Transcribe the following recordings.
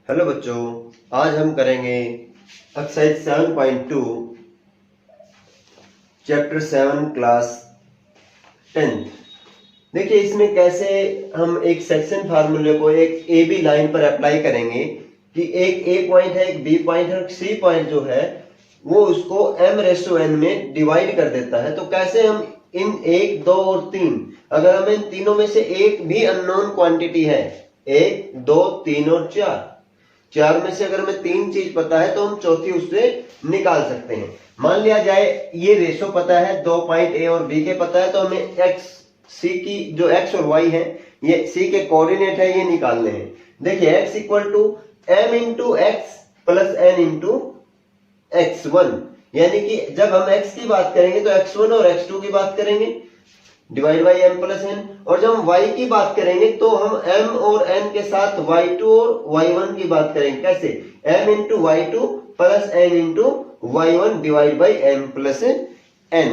Hello बच्चों, आज हम करेंगे एक्सरसाइज 7.2 चैप्टर 7 क्लास 10th। देखिए इसमें कैसे हम एक सेक्शन फार्मूले को एक ए बी लाइन पर अप्लाई करेंगे कि एक ए पॉइंट है, एक बी पॉइंट है, एक सी पॉइंट जो है वो उसको m/n में डिवाइड कर देता है। तो कैसे हम इन 1, 2 और 3, अगर हमें इन तीनों में से एक भी अननोन क्वांटिटी है, 1, 2, 3 और 4 में से अगर हमें 3 चीज पता है तो हम चौथी उससे निकाल सकते हैं। मान लिया जाए ये रेशो पता है, 2 पॉइंट ए और बी के पता है, तो हमें एक्स सी की जो एक्स और वाई है, ये सी के कोऑर्डिनेट है, ये निकालने हैं। देखिए x equal to m into x plus n into x1, यानी कि जब हम x की बात करेंगे तो x1 और x2 की बात करेंगे divide by m plus n, और जब हम y की बात करेंगे तो हम m और n के साथ y2 और y1 की बात करेंगे। कैसे? m into y2 plus n into y1 divide by m plus n।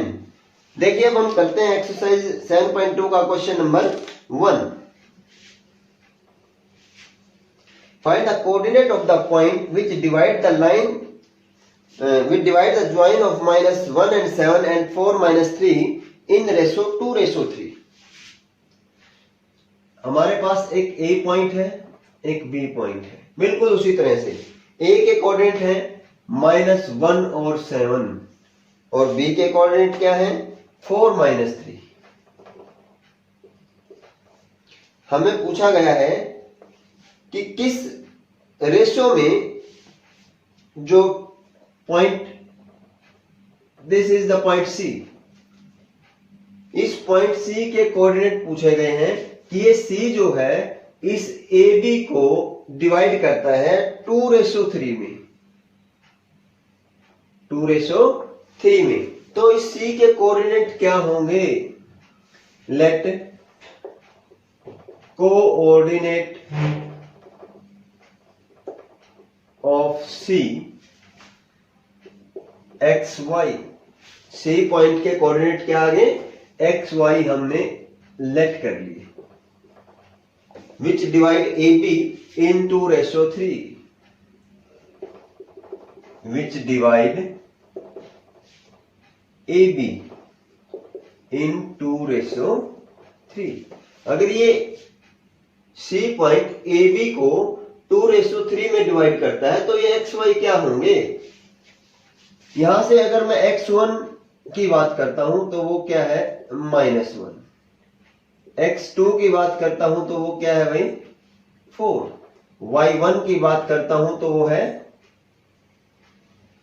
देखिए अब हम करते हैं एक्सरसाइज 7.2 का question number 1। Find the coordinate of the point which divide the line which divide the join of -1 and 7 and 4 3 in ratio 2:3। हमारे पास एक A point है, एक B पॉइंट है, बिल्कुल उसी तरह से A के कोऑर्डिनेट है -1 और 7 और B के कोऑर्डिनेट क्या है 4 3। हमें पूछा गया है कि किस रेशो में जो point, this is the point C, इस पॉइंट C के कोऑर्डिनेट पूछे गए हैं कि ये C जो है इस AB को डिवाइड करता है 2:3 में, 2:3 में। तो इस C के कोऑर्डिनेट क्या होंगे? Let coordinate of C x y, C point के कोऑर्डिनेट क्या आ गए एक्स वाई हमने लेट कर लिए, which divide A B in 2:3, which divide A B in 2:3। अगर ये सी पॉइंट ए बी को 2:3 में डिवाइड करता है तो ये एक्स वाई क्या होंगे? यहां से अगर मैं x1 की बात करता हूं तो वो क्या है -1, x2 की बात करता हूं तो वो क्या है भाई 4, y1 की बात करता हूं तो वो है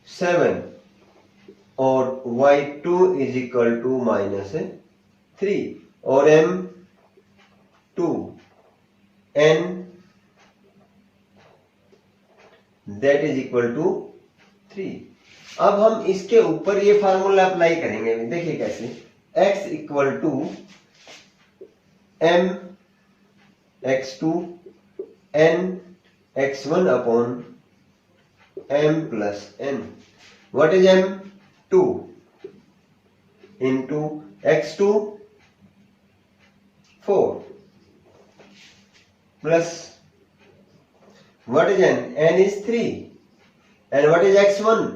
7 और y2 इज इक्वल टू -3 और m2 n that is equal to 3। अब हम इसके ऊपर ये फार्मूला अप्लाई करेंगे। देखिए कैसे, x equal to m x2 n x1 upon m plus n। What is m2 into x2 4 plus what is n is 3 and what is x1?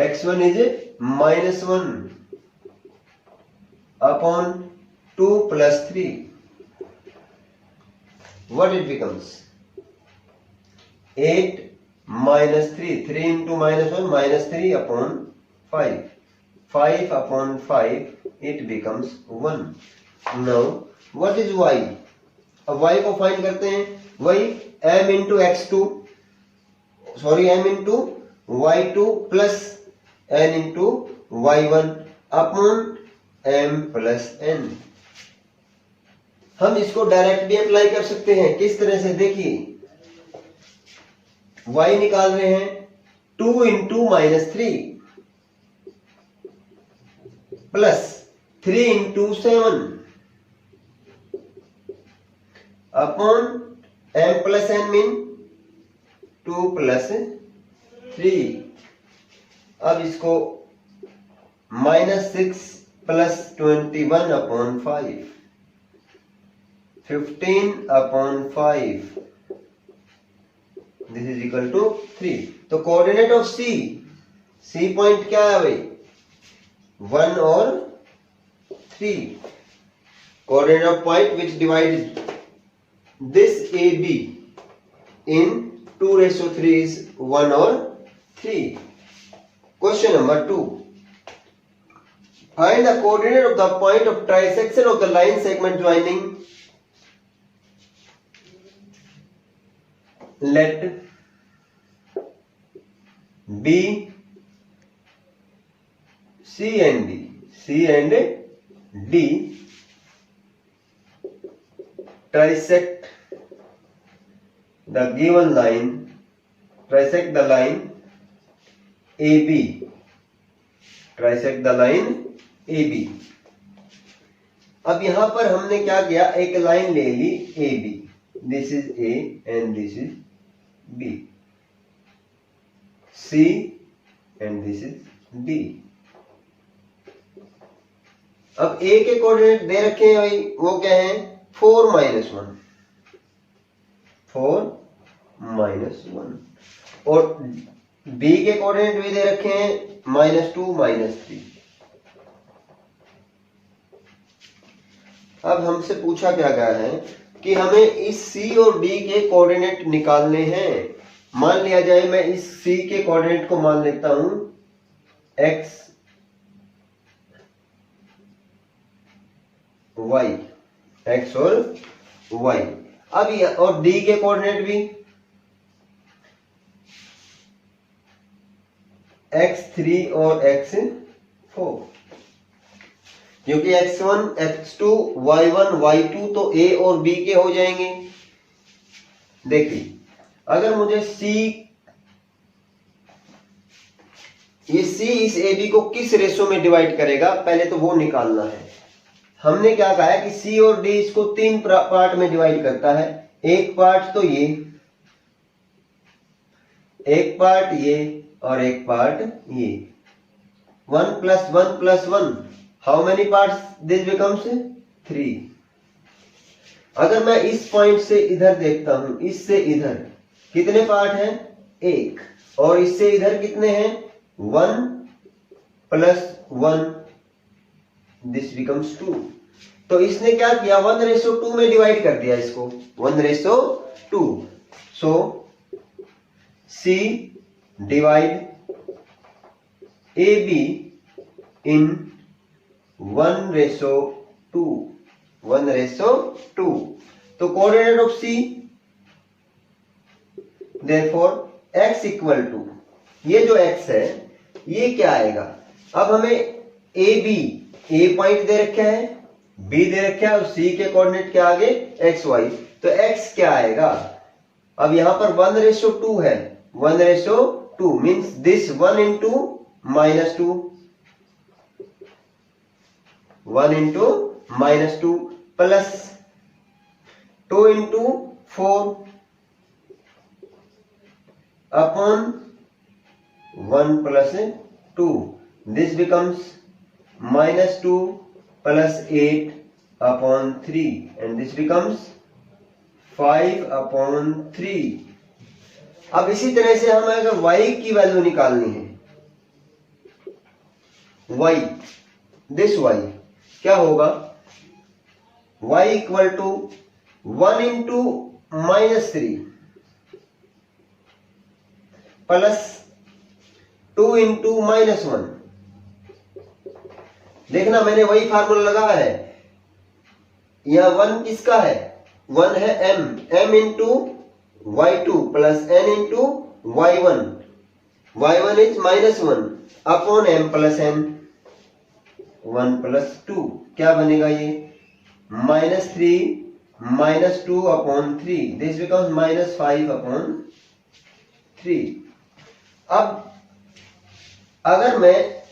x1 is -1 upon 2 plus 3. What it becomes? 8 minus 3. 3 into -1 -3 upon 5. 5 upon 5 it becomes 1. Now what is y? अब y को find करते हैं। वही m into x2, sorry m into y2 plus n into y1 upon m plus n। हम इसको direct भी apply कर सकते हैं। किस तरह से? देखिए y निकाल रहे हैं 2 into -3 plus 3 into 7 upon m plus n mean 2 plus 3। अब इसको -6 plus 21 upon 5, 15 upon 5 this is equal to 3। तो कोऑर्डिनेट ऑफ सी पॉइंट क्या है भाई, 1 और 3। Coordinate of point which divide this A B in 2/3 is 1 or 3. Question number 2. Find the coordinate of the point of trisection of the line segment joining. Let B, C and D trisect the given line, trisect the line AB, trisect the line AB। अब यहां पर हमने क्या किया, एक line ले ली AB, this is A and this is B, C and this is D। अब A के कोऑर्डिनेट दे रखे हैं भाई, वो क्या है 4 - 1, 4 - 1, और B के कोऑर्डिनेट भी दे रखे हैं -2 -3। अब हमसे पूछा क्या गया है कि हमें इस C और D के कोऑर्डिनेट निकालने हैं। मान लिया जाए मैं इस C के कोऑर्डिनेट को मान लेता हूं x y, x और y। अब और D के कोऑर्डिनेट भी x3 और x4, क्योंकि x1 x2 y1 y2 तो A और B के हो जाएंगे। देखिए अगर मुझे ये C इस AB को किस रेशो में डिवाइड करेगा, पहले तो वो निकालना है। हमने क्या कहा है कि C और D इसको 3 पार्ट में डिवाइड करता है। एक पार्ट तो ये, एक पार्ट ये और एक पार्ट ये। 1 + 1 + 1, how many parts this becomes 3। अगर मैं इस पॉइंट से इधर देखता हूं, इससे इधर कितने पार्ट हैं, 1, और इससे इधर कितने हैं, 1 + 1, दिस बिकम्स 2। तो इसने क्या किया, 1/2 में डिवाइड कर दिया इसको, 1/2। So C divide AB in 1/2, 1/2। तो coordinate of C, therefore x equal to, ये जो x है ये क्या आएगा। अब हमें AB, A पॉइंट दे रखा है, B दे रखा है, और C के कोऑर्डिनेट क्या आगे x y, तो x क्या आएगा। अब यहां पर 1/2 है, 1/2 means this 1 × -2, 1 × -2 plus 2 × 4 upon 1 + 2, this becomes -2 + 8 upon 3, and this becomes 5/3। अब इसी तरह से हमें अगर y की वैल्यू निकालनी है, y, दिस y क्या होगा, y इक्वल टू 1 × -3 प्लस 2 × -1। देखना मैंने वही फार्मूला लगा है, यह 1 किसका है, 1 है m × y2 plus n × y1, y1 is -1 upon m plus n, 1 + 2 क्या बनेगा, ये -3 - 2/3, दिस बिकम्स -5/3। अब अगर मैं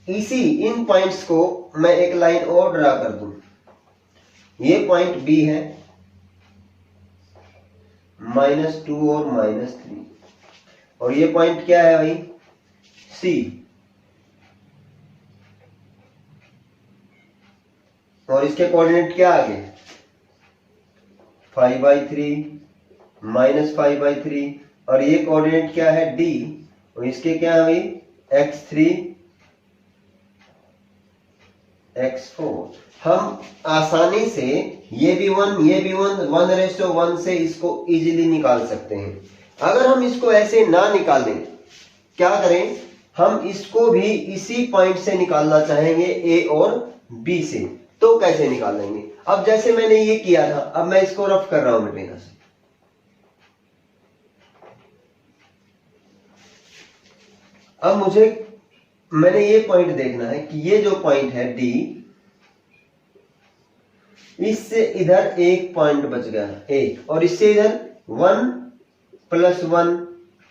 इन पॉइंट्स को मैं एक लाइन और ड्रा कर दूं, ये पॉइंट B है, -2 और -3, और ये पॉइंट क्या है भाई, C, और इसके कोऑर्डिनेट क्या आ गए, 5/3 -5/3 और ये कोऑर्डिनेट क्या है D और इसके क्या हुई x3 x4। हम आसानी से ये भी 1 से इसको इजीली निकाल सकते हैं। अगर हम इसको ऐसे ना निकालें, क्या करें, हम इसको भी इसी पॉइंट से निकालना चाहेंगे A और B से, तो कैसे निकालेंगे? अब जैसे मैंने ये किया था, अब मैं इसको रफ कर रहा हूं बेटा से। अब मैंने ये पॉइंट देखना है कि ये जो पॉइंट है D, इससे इधर एक पॉइंट बच गया एक, और इससे इधर 1 + 1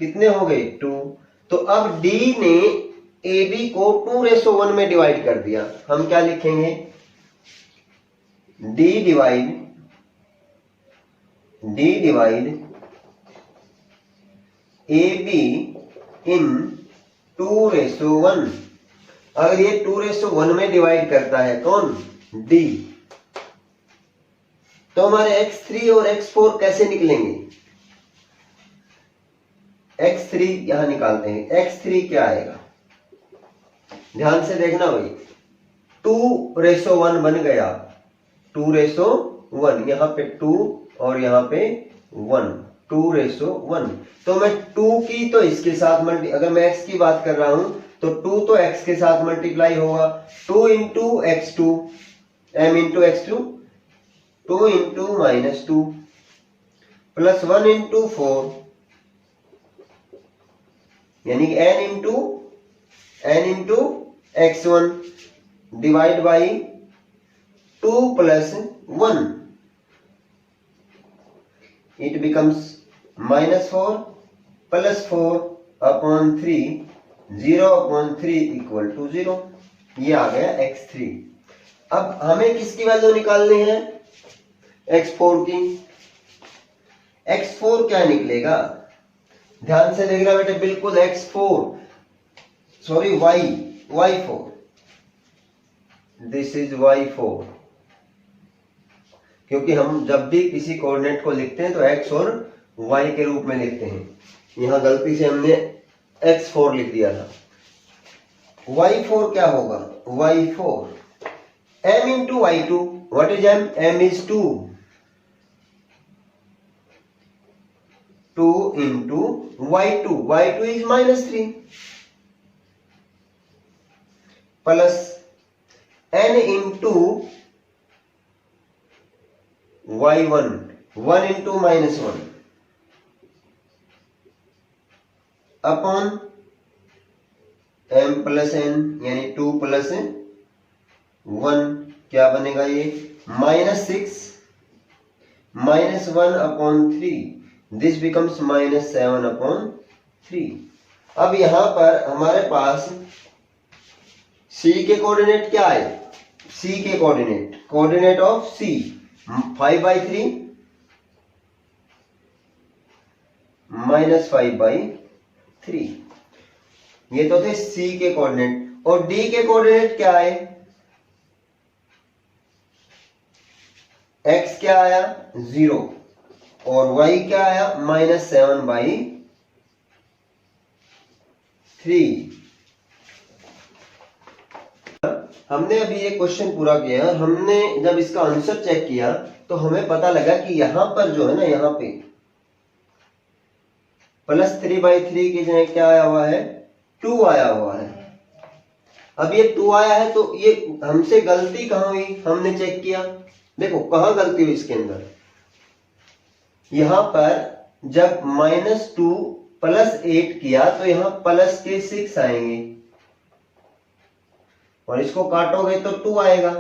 कितने हो गए 2। तो अब D ने AB को 2:1 में डिवाइड कर दिया। हम क्या लिखेंगे, D डिवाइड AB इन 2:1। अगर ये 2:1 में डिवाइड करता है कौन, D, तो हमारे x3 और x4 कैसे निकलेंगे? x3 यहां निकालते हैं। x3 क्या आएगा, ध्यान से देखना भाई, 2:1 बन गया, 2:1, यहां पे 2 और यहां पे 1, 2:1। तो मैं 2 की तो इसके साथ अगर मैं x की बात कर रहा हूं तो 2 तो x के साथ मल्टीप्लाई होगा, 2 × x2 m × x2 2 × -2 प्लस 1 × 4 यानी n × x1 divide by 2 + 1, it becomes -4 + 4/3, 0/3 = 0। ये आ गया x3। अब हमें किसकी वैल्यू निकालनी है, x4 की। x4 क्या निकलेगा, ध्यान से देखना बेटे, बिल्कुल y4, दिस इज y4, क्योंकि हम जब भी किसी कोऑर्डिनेट को लिखते हैं तो x और y के रूप में लिखते हैं। यहां गलती से हमने x4 लिख दिया था। y4 क्या होगा, y4 m × y2, what is m? m is 2, 2 × y2 is -3 plus n × y1, 1 × -1 upon m + n यानी 2 + 1, क्या बनेगा ये -6 -1/3, दिस बिकम्स -7/3। अब यहां पर हमारे पास C के कोऑर्डिनेट क्या है, C के कोऑर्डिनेट ऑफ C 5/3 -5/3, ये तो थे C के कोऑर्डिनेट। और D के कोऑर्डिनेट क्या है, x क्या आया 0 और y क्या आया -7/3। हमने अभी ये क्वेश्चन पूरा किया। हमने जब इसका आंसर चेक किया तो हमें पता लगा कि यहां पर जो है ना, यहां पे +3/3 की जगह क्या आया हुआ है, 2 आया हुआ है। अब ये 2 आया है तो ये हमसे गलती कहां हुई, हमने चेक किया, देखो कहां गलती हुई इसके अंदर। यहां पर जब -2 + 8 किया तो यहां प्लस के 6 आएंगे और इसको काटोगे तो 2 आएगा।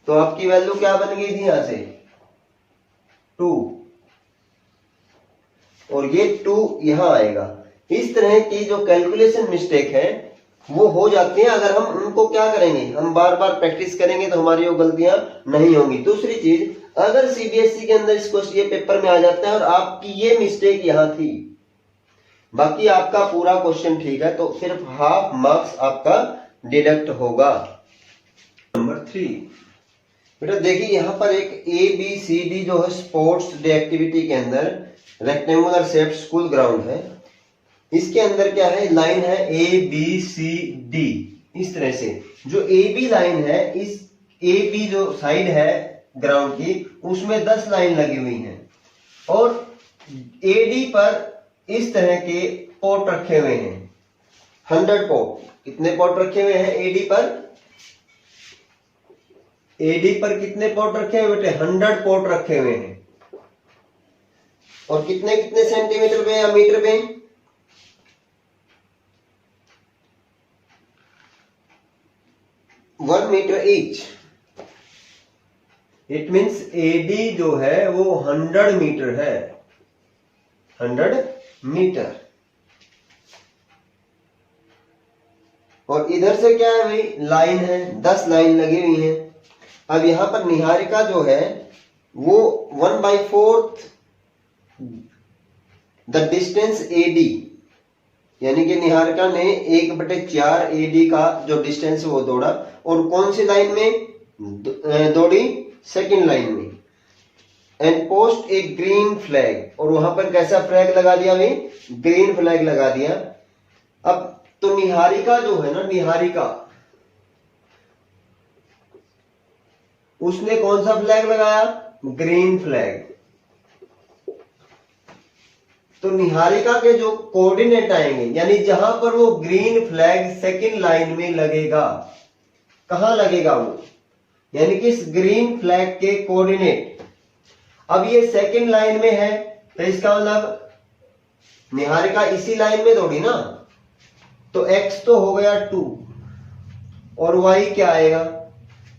तो आपकी वैल्यू क्या बन गई थी, यहां से 2 और ये 2 यहां आएगा। इस तरह की जो कैलकुलेशन मिस्टेक है वो हो जाती है। अगर हम उनको क्या करेंगे, हम बार बार प्रैक्टिस करेंगे तो हमारी वो गलतियां नहीं होंगी। दूसरी चीज, अगर सीबीएसई के अंदर इसको ये पेपर में आ जाता है और आपकी ये मिस्टेक यहां थी, बाकी आपका पूरा क्वेश्चन ठीक है, तो सिर्फ हाफ मार्क्स आपका डिडक्ट होगा। नंबर 3, बेटा देखिए यहाँ पर एक ABCD जो है स्पोर्ट्स डे एक्टिविटी के अंदर रेक्टेंगुलर शेप स्कूल ग्राउंड है। इसके अंदर क्या है, लाइन है ABCD। इस तरह से जो AB लाइन है, इस AB जो साइड है ग्राउंड की, उसमें 10 लाइन लगी हुई हैं और AD पर इस तरह के पॉट रखे हुए हैं 100 पॉट। कितने पॉट रखे हुए हैं AD पर? AD पर कितने पॉट रखे हुए बेटे? 100 पॉट रखे हुए हैं। और कितने कितने सेंटीमीटर पे या मीटर पे? 1 metre each. It means AD जो है वो 100 मीटर है, 100 मीटर। और इधर से क्या है भाई, लाइन है, 10 लाइन लगी हुई है। अब यहां पर निहारिका जो है वो 1/4 द डिस्टेंस AD, यानी कि निहारिका ने 1/4 AD का जो डिस्टेंस वो दौड़ा। और कौन सी लाइन में दौड़ी? सेकंड लाइन में। And post A green flag, और वहां पर कैसा फ्लैग लगा दिया भाई? ग्रीन फ्लैग लगा दिया। अब तो निहारिका जो है ना, निहारिका, उसने कौन सा फ्लैग लगाया? Green flag. तो निहारिका के जो कोऑर्डिनेट आएंगे, यानी जहां पर वो ग्रीन फ्लैग सेकंड लाइन में लगेगा, कहां लगेगा वो, यानी कि इस ग्रीन फ्लैग के कोऑर्डिनेट। अब ये सेकंड लाइन में है, तो इसका मतलब निहारिका इसी लाइन में दौड़ी ना, तो x तो हो गया 2 और y क्या आएगा?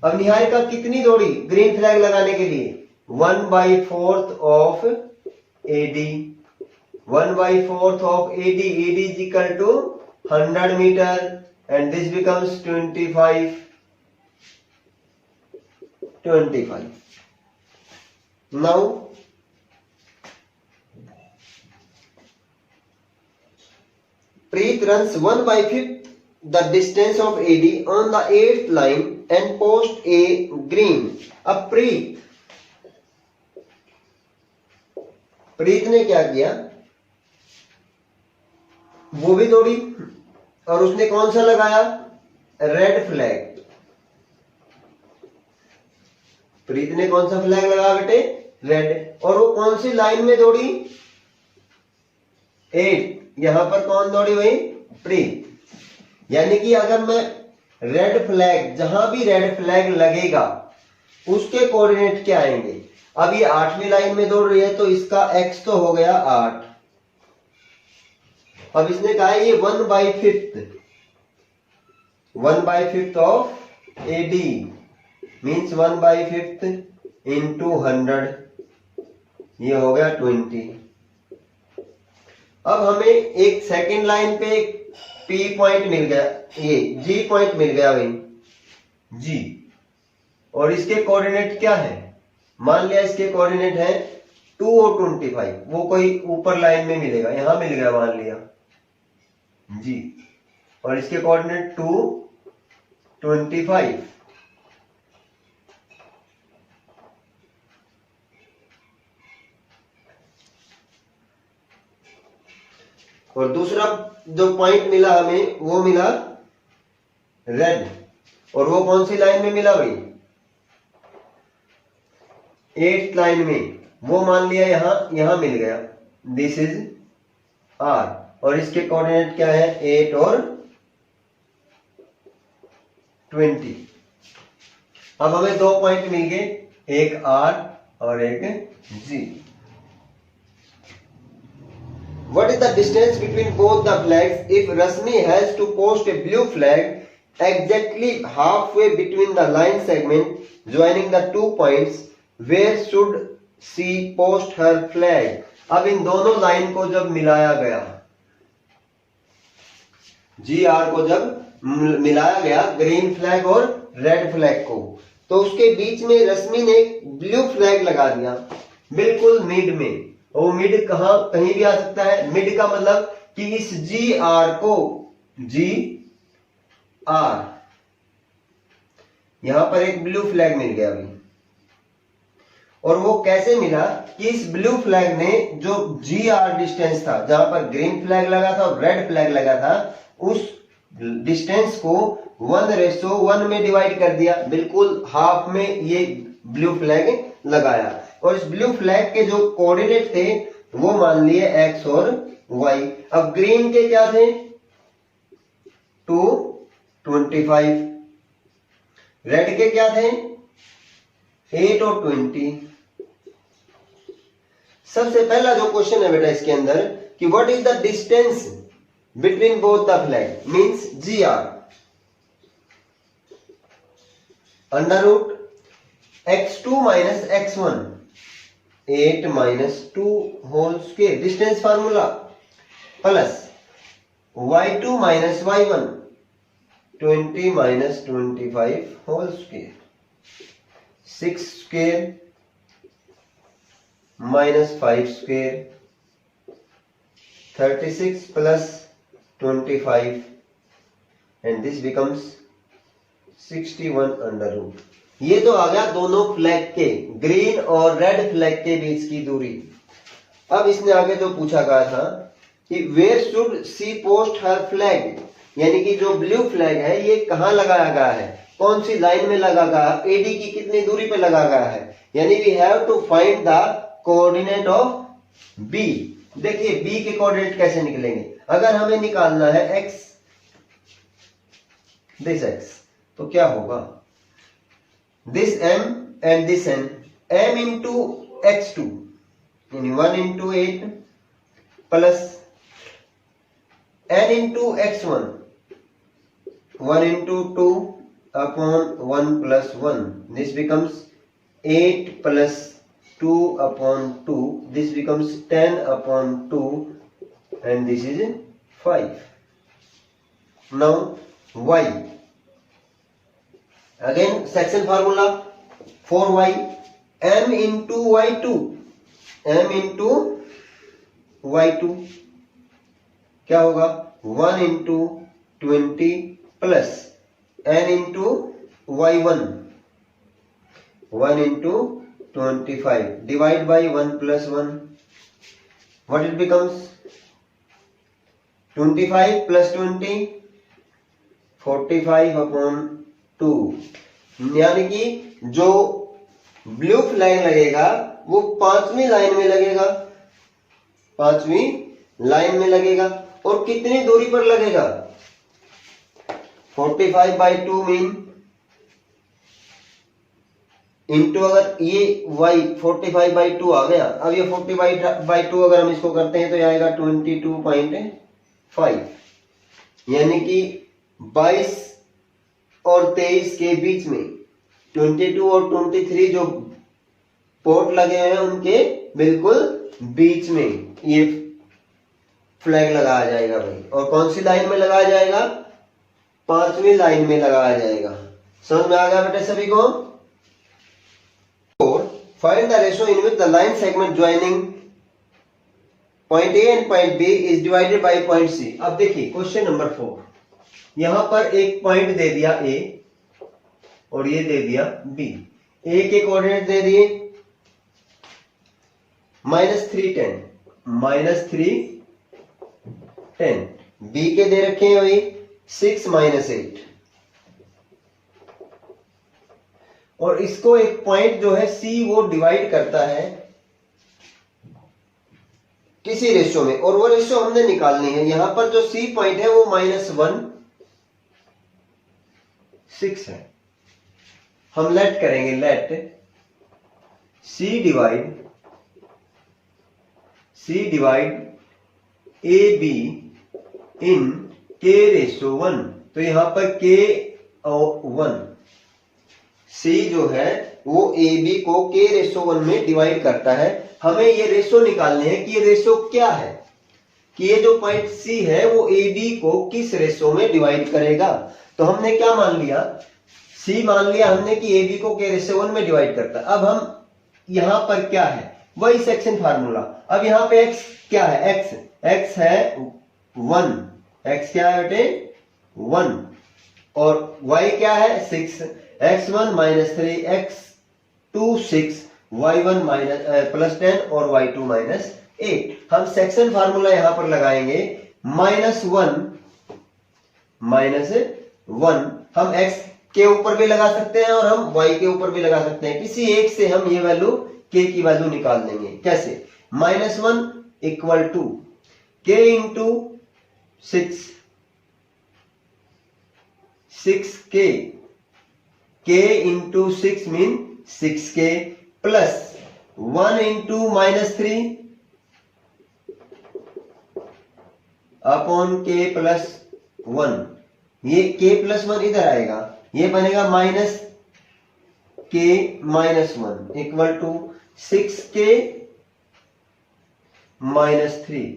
अब निहारिका कितनी दौड़ी ग्रीन फ्लैग लगाने के लिए? 1/4 of AD। 1/4 of AD, AD is equal to 100 meter and this becomes 25. Now Preet runs 1/5 the distance of AD on the 8th line and post a green. अब प्रीत ने क्या किया, वो भी दौड़ी और उसने कौन सा लगाया? Red flag. प्रीत ने कौन सा फ्लैग लगाया बेटे? रेड। और वो कौन सी लाइन में दौड़ी? 8। यहां पर कौन दौड़ी भाई? प्रीत। यानी कि अगर मैं रेड फ्लैग, जहां भी रेड फ्लैग लगेगा उसके कोऑर्डिनेट क्या आएंगे? अब ये 8वीं लाइन में दौड़ रही है तो इसका x तो हो गया 8। अब इसने कहा ये 1/5 ऑफ AD मीन्स 1/5 इंटू 100, ये हो गया 20। अब हमें एक सेकंड लाइन पे P पॉइंट मिल गया, ये G पॉइंट मिल गया भाई, G। और इसके कोऑर्डिनेट क्या है? मान लिया इसके कोऑर्डिनेट है 2 और 25, वो कोई ऊपर लाइन में मिलेगा, यहां मिल गया मान लिया G। और इसके कोऑर्डिनेट 2, 25। और दूसरा जो पॉइंट मिला हमें वो मिला रेड, और वो कौन सी लाइन में मिला भाई? 8th लाइन में। वो मान लिया यहां मिल गया, दिस इज R। और इसके कोऑर्डिनेट क्या है? 8 और 20। अब हमें 2 पॉइंट मिल गए, एक R और एक G। What is the distance between both the flags if Rasmi has to post a blue flag exactly halfway between the line segment joining the 2 points? Where should she post her flag? अब इन दोनों line को जब मिलाया गया, GR को जब मिलाया गया ग्रीन फ्लैग और रेड फ्लैग को, तो उसके बीच में रश्मि ने ब्लू फ्लैग लगा दिया बिल्कुल मिड में। वो मिड कहां, कहीं भी आ सकता है। मिड का मतलब कि इस GR को, GR, यहां पर एक ब्लू फ्लैग मिल गया अभी, और वो कैसे मिला कि इस ब्लू फ्लैग ने जो GR डिस्टेंस था, जहां पर ग्रीन फ्लैग लगा था और रेड फ्लैग लगा था, उस डिस्टेंस को 1:1 में डिवाइड कर दिया, बिल्कुल हाफ में ये ब्लू फ्लैग लगाया। और इस ब्लू फ्लैग के जो कोऑर्डिनेट थे वो मान लिए x और y। अब ग्रीन के क्या थे 225, रेड के क्या थे 8 और 20। सबसे पहला जो क्वेश्चन है बेटा इसके अंदर कि what is the distance between both the flag means GR, under root x2 minus x1 8 minus 2 whole square distance formula, plus y2 minus y1 20 minus 25 whole square 6 square minus 5 square 36 plus 25 and this becomes 61 under root. ये तो आ गया दोनों flag के, green और red flag के बीच की दूरी। अब इसने आगे जो पूछा गया था कि where should she post her flag, यानी कि जो ब्लू फ्लैग है ये कहां लगाया गया है, कौन सी लाइन में लगा गया है, एडी की कितनी दूरी पे लगा गया है, यानी we have to find the coordinate of B. देखिए बी के कोऑर्डिनेट कैसे निकलेंगे, अगर हमें निकालना है x, दिस x, तो क्या होगा this m and this n, m into x2 यानी 1 into 8 plus n into x1 1 into 2 upon 1 plus 1, this becomes 8 plus 2 upon 2, this becomes 10 upon 2 and this is 5. Now y, again section formula for y, m into y2, m into y2 क्या होगा 1 into 20 plus n into y1 1 into 25 divide by 1 plus 1, what it becomes 25 plus 20 45 upon 2, यानी कि जो blue flag लगेगा वो पांचवी line में लगेगा, पांचवी लाइन में लगेगा। और कितनी दूरी पर लगेगा 45/2 मीन इंटू, अगर ये y 45/2 आ गया, अब ये 40/2 अगर हम इसको करते हैं तो आएगा 22.5, यानी कि 22 और 23 के बीच में 22 और 23 जो पोर्ट लगे हैं उनके बिल्कुल बीच में ये फ्लैग लगाया जाएगा भाई। और कौन सी लाइन में लगाया जाएगा, पांचवी लाइन में लगाया जाएगा। समझ में आ गया बेटे सभी को। Find the ratio in which the line segment joining point A and point B is divided by point C. अब देखिए क्वेश्चन नंबर 4, यहां पर एक पॉइंट दे दिया ए और ये दे दिया बी। ए के कोऑर्डिनेट दे दिए -3 10, बी के दे रखे हैं वही 6 -8, और इसको एक पॉइंट जो है सी वो डिवाइड करता है किसी रेशियो में, और वो रेशियो हमने निकालनी है। यहां पर जो सी पॉइंट है वो -1 6 है। हम लेट करेंगे, let see divide A B in k ratio 1, तो यहां पर k और 1, c जो है वो ए बी को k रेशियो 1 में डिवाइड करता है। हमें ये रेशियो निकालने हैं कि ये रेशियो क्या है, कि ये जो पॉइंट c है वो ए बी को किस रेशियो में डिवाइड करेगा। तो हमने क्या मान लिया, c मान लिया हमने कि ए बी को k रेशियो 1 में डिवाइड करता है। अब हम यहां पर क्या है, वही सेक्शन फार्मूला। अब यहां पे x क्या है, x है 1, x क्या है बेटे 1, और y क्या है 6, x1 -3 x2 6 y1 minus plus 10 और y2 माइनस 8। हम सेक्शन फार्मूला यहां पर लगाएंगे -1 -1 हम x के ऊपर भी लगा सकते हैं और हम y के ऊपर भी लगा सकते हैं। किसी एक से हम ये वैल्यू k की वैल्यू निकाल देंगे। कैसे? -1 equal to k into 6k, k into 6 mean 6k plus 1 into -3 upon k plus 1। ये k प्लस 1 इधर आएगा, ये बनेगा minus k minus 1 equal to 6k minus 3।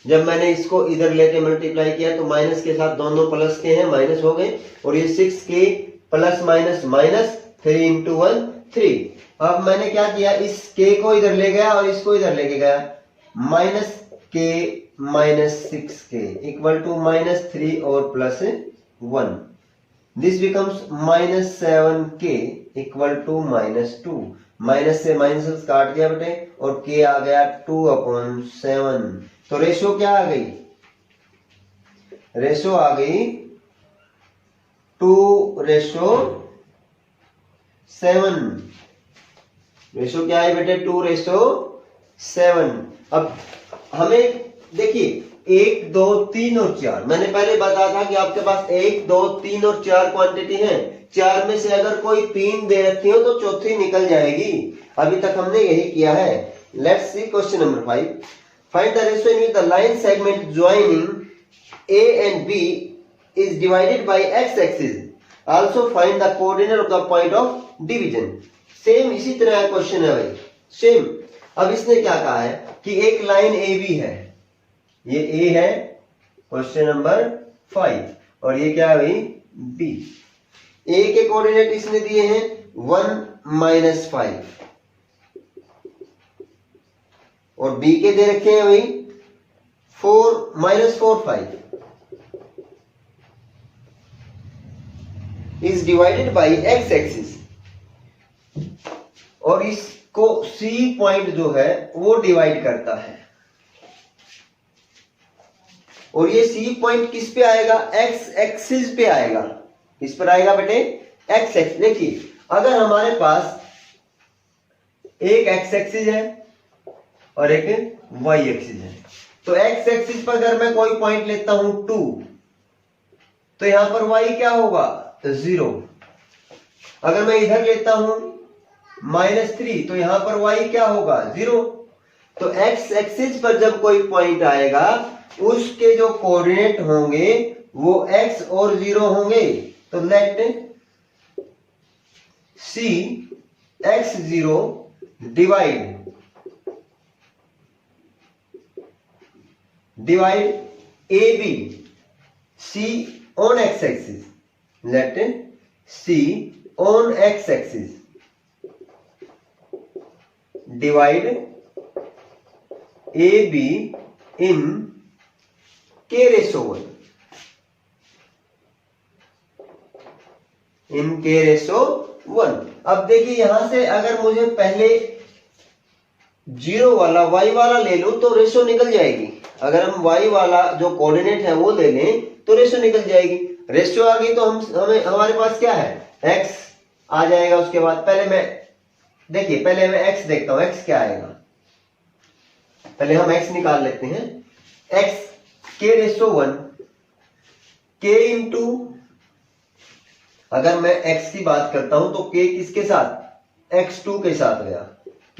जब मैंने इसको इधर लेके मल्टीप्लाई किया तो माइनस के साथ दोनों प्लस के हैं, माइनस हो गए, और ये 6k plus minus minus 3 into 1 3। अब मैंने क्या किया, इस k को इधर ले गया और इसको इधर लेके गया, minus k minus 6k equal to minus 3 और plus 1। This becomes minus 7k equal to minus 2। Minus से माइनस काट गया बेटे और k आ गया 2/7। तो रेशो क्या आ गई? रेशो आ गई 2:7। रेशो क्या है बेटे? 2:7। अब हमें देखिए 1 2 3 और 4, मैंने पहले बताया था कि आपके पास 1 2 3 और 4 क्वांटिटी है। 4 में से अगर कोई 3 दे रखी हो तो चौथी निकल जाएगी। अभी तक हमने यही किया है। Let's see question number 5। Find the ratio in which the line segment joining A and B is divided by x axis. Also find the coordinate of the point of division. Same इसी तरह का question है भाई, same. अब इसने क्या कहा है कि एक लाइन AB है, ये A है क्वेश्चन नंबर 5, और ये क्या है भाई? B। A के कोऑर्डिनेट इसने दिए हैं 1 - 5 और B के दे रखे हैं भाई 4 - 4 5 is divided by x axis, और इसको C पॉइंट जो है वो डिवाइड करता है। और ये C पॉइंट किस पे आएगा? x एक्सिस पे आएगा। किस पर आएगा बेटे? x axis. देखिए अगर हमारे पास एक x एक्सिस है और एक y एक्सिस है, तो x एक्सिस पर अगर मैं कोई पॉइंट लेता हूं 2, तो यहां पर y क्या होगा? 0। अगर मैं इधर लेता हूं -3, तो यहां पर y क्या होगा? 0। तो x एक्सिस पर जब कोई पॉइंट आएगा उसके जो कोऑर्डिनेट होंगे वो x और 0 होंगे। तो let C x0 divide AB C on x axis. Let C on x axis divide AB in k/1 in k/1। अब देखिए यहां से अगर मुझे पहले 0 वाला y वाला ले लूं तो रेशो निकल जाएगी। अगर हम y वाला जो कोऑर्डिनेट है वो ले लें तो रेशो निकल जाएगी। रेशो आ गई तो हमें हमारे पास क्या है? x आ जाएगा। उसके बाद पहले मैं x देखता हूं, x क्या आएगा। पहले हम x निकाल लेते हैं। x k/1 k इंटू, अगर मैं x की बात करता हूं तो k किसके साथ? x2 के साथ गया।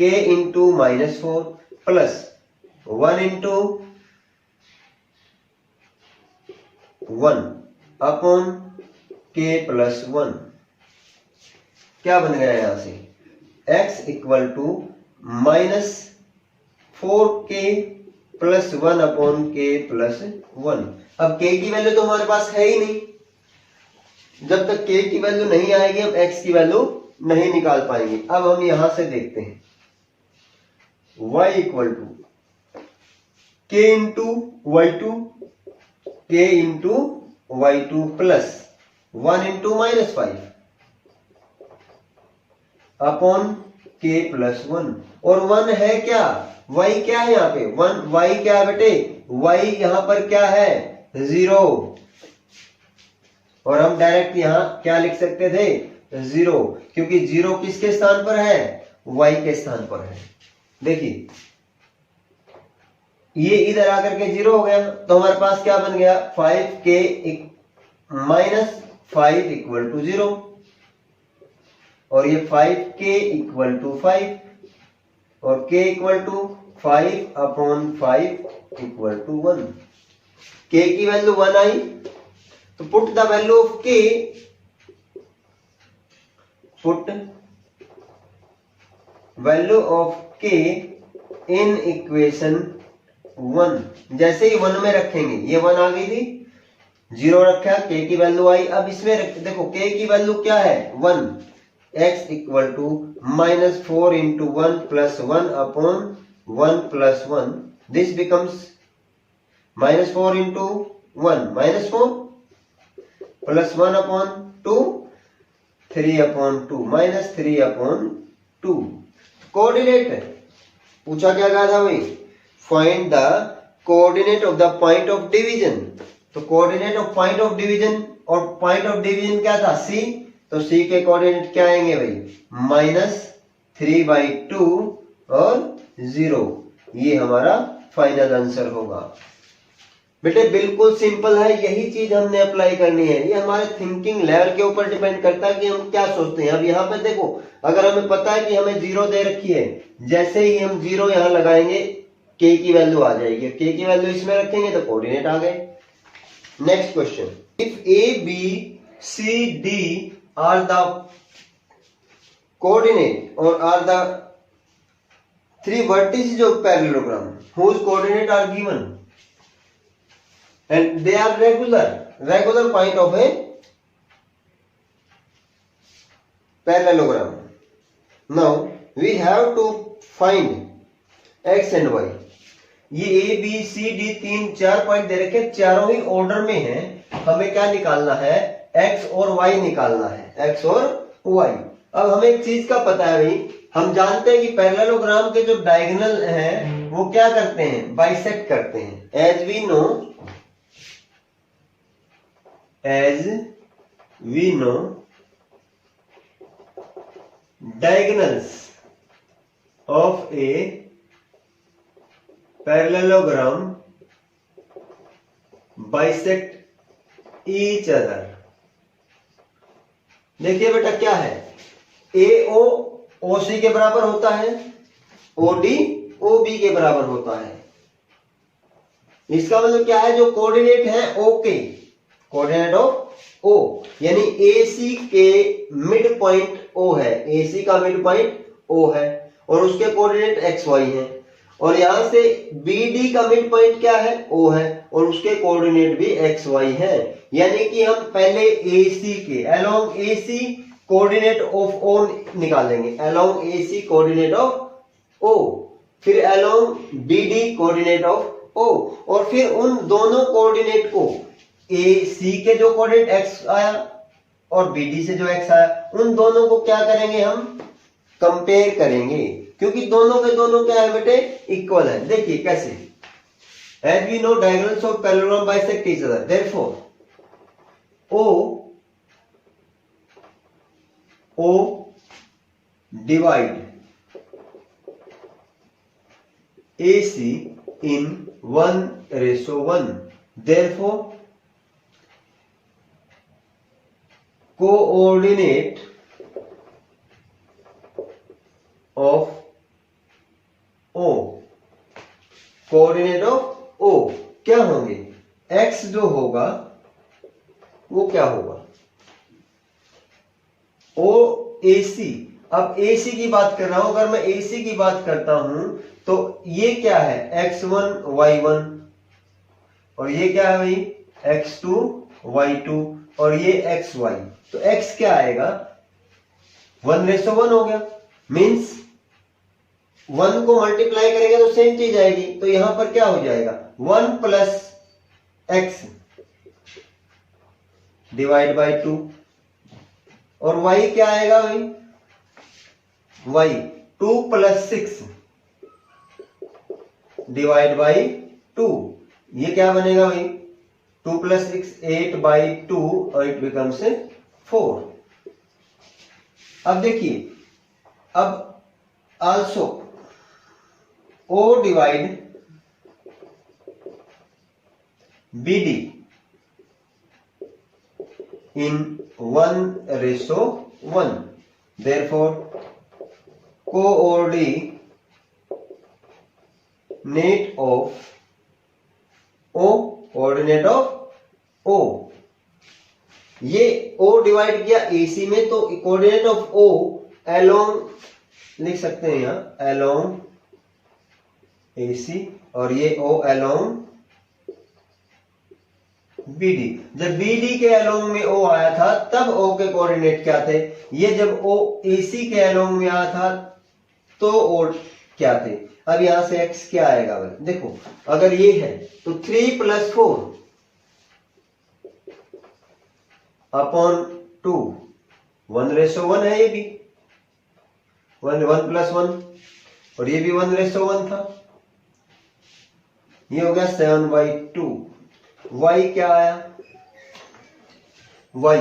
k into -4 plus 1 into 1 upon k plus 1। क्या बन गया यहां से? x equal to -4k plus 1 upon k plus 1। अब k की वैल्यू तो हमारे पास है ही नहीं। जब तक k की वैल्यू नहीं आएगी हम x की वैल्यू नहीं निकाल पाएंगे। अब हम यहां से देखते हैं y equal to k into y2, k into y2 plus 1 into -5 upon k plus 1। और 1 है क्या, y क्या है यहाँ पे, 1 y क्या है बेटे, y यहाँ पर क्या है 0। और हम डायरेक्ट यहाँ क्या लिख सकते थे 0, क्योंकि 0 किसके स्थान पर है, y के स्थान पर है। देखिए ये इधर आकर के 0 हो गया, तो हमारे पास क्या बन गया 5k माइनस 5 इक्वल टू 0, और ये 5k इक्वल टू 5 और k equal to 5 upon 5 equal to 1। k की वैल्यू 1 आई, तो put the value of k, put value of k in equation 1। जैसे ही 1 में रखेंगे, ये 1 आ गई थी, 0 रखा, k की वैल्यू आई, अब इसमें देखो k की वैल्यू क्या है 1, x equal to minus 4 into 1 plus 1 upon 1 plus 1, this becomes minus 4 into 1 minus 4 plus 1 upon 2 3 upon 2 minus 3 upon 2। Coordinate पूछा क्या गया था भाई, find the coordinate of the point of division. तो coordinate of point of division, और point of division क्या था c, तो c के कोऑर्डिनेट क्या आएंगे भाई -3/2 और 0। ये हमारा फाइनल आंसर होगा। बेटे बिल्कुल सिंपल है, यही चीज हमने अप्लाई करनी है। ये हमारे थिंकिंग लेवल के ऊपर डिपेंड करता है कि हम क्या सोचते हैं। अब यहाँ पे देखो, अगर हमें पता है कि हमें 0 दे रखी है, जैसे ही हम 0 यहाँ लगाएंगे k की वैल्यू आ जाएगी, k की वैल्यू इसमें रखेंगे तो कोऑर्डिनेट आ गए। Next question, if a b c d are the coordinate और are the 3 vertices of parallelogram whose coordinate are given and they are regular point of a parallelogram. Now we have to find x and y. ये a b c d 3-4 point दे रखे, चारों ही order में है। हमें क्या निकालना है, x और y निकालना है, x और y। अब हमें एक चीज का पता है भाई, हम जानते हैं कि पैरेललोग्राम के जो डायगोनल हैं वो क्या करते हैं, बाइसेक्ट करते हैं। As we know diagonals of a parallelogram bisect each other. देखिए बेटा क्या है, AO OC के बराबर होता है, OD OB के बराबर होता है। इसका मतलब क्या है, जो कोऑर्डिनेट है OK, कोऑर्डिनेट ऑफ O, यानी AC के मिड पॉइंट O है, AC का मिड पॉइंट O है और उसके कोऑर्डिनेट XY है। और यहां से BD का मिड पॉइंट क्या है, O है और उसके कोऑर्डिनेट भी XY है। यानी कि हम पहले AC के along AC coordinate of O निकालेंगे, along AC coordinate of O, फिर along BD coordinate of O, और फिर उन दोनों कोऑर्डिनेट को AC के जो कोऑर्डिनेट x आया और BD से जो x आया, उन दोनों को क्या करेंगे, हम कंपेयर करेंगे, क्योंकि दोनों के दोनों क्या है बेटे, इक्वल है। देखिए कैसे, as we know diagonals of parallelogram bisect each other, therefore O divide AC in 1:1, therefore coordinate of O, coordinate of O क्या होंगे, x जो होगा वो क्या होगा, OAC। अब AC की बात कर रहा हूं, अगर मैं AC की बात करता हूं तो ये क्या है, x1 y1, और ये क्या है भाई x2 y2, और ये xy। तो x क्या आएगा, 1:1 हो गया। मींस 1 को मल्टीप्लाई करेंगे तो सेम चीज आएगी, तो यहां पर क्या हो जाएगा 1 प्लस x डिवाइड बाय 2, और y क्या आएगा भाई वाई 2 + 6 डिवाइड बाई 2, ये क्या बनेगा भाई 2 + 6 8/2 और इट बिकम्स 4। अब देखिए, अब also O divide BD in 1:1, therefore coordinate of O, ये O डिवाइड किया AC में, तो कोऑर्डिनेट ऑफ O अलोंग लिख सकते हैं यहाँ अलोंग AC, और ये O अलोंग BD। जब BD के अलोंग में O आया था तब O के कोऑर्डिनेट क्या थे, ये जब O AC के अलोंग में आया था तो O क्या थे। अब यहां से X क्या आएगा भाई, देखो अगर ये है तो 3 + 4 अपॉन 2, 1:1 है, ये भी 1 + 1, और ये भी 1:1 था, ये हो गया 7/2। y क्या आया, y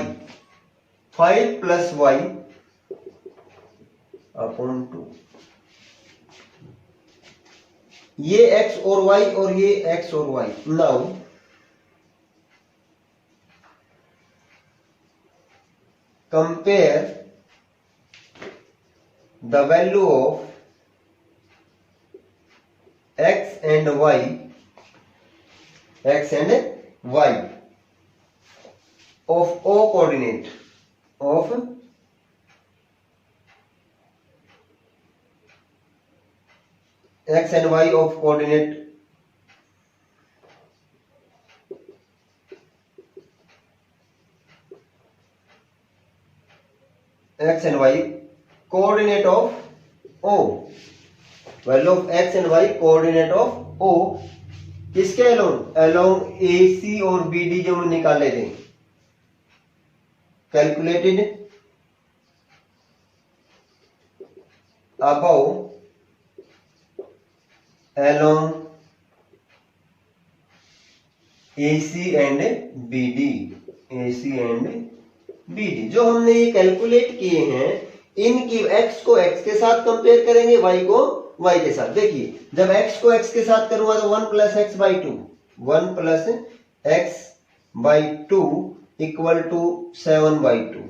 5 + y अपॉन 2, ये x और y और ये x और y। Now compare the value of x and y of O coordinate of x and y of coordinate x and y coordinate of O, value of x and y coordinate of O किसके along, along AC और BD जो हमने निकाले थे, calculated above along AC and BD, AC and BD जो हमने ये calculate किए हैं, इनकी x को x के साथ कंपेयर करेंगे, y को y के साथ। देखिए जब x को x के साथ करूंगा तो 1 + x/2, 1 + x/2 = 7/2।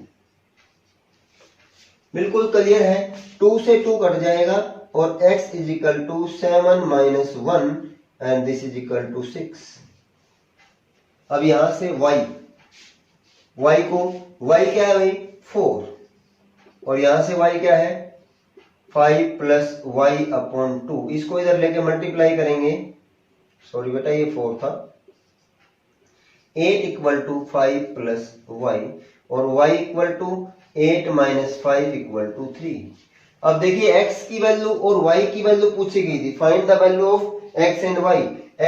बिल्कुल क्लियर है, 2 से 2 कट जाएगा और x = 7 - 1 एंड दिस = 6। अब यहां से y को, y क्या है भाई 4, और यहां से y क्या है 5 + y/2, इसको इधर लेके मल्टीप्लाई करेंगे, सॉरी बेटा ये 4 था, 8 = 5 + y और y = 8 - 5 = 3। अब देखिए x की वैल्यू और y की वैल्यू पूछी गई थी, find the value of x and y।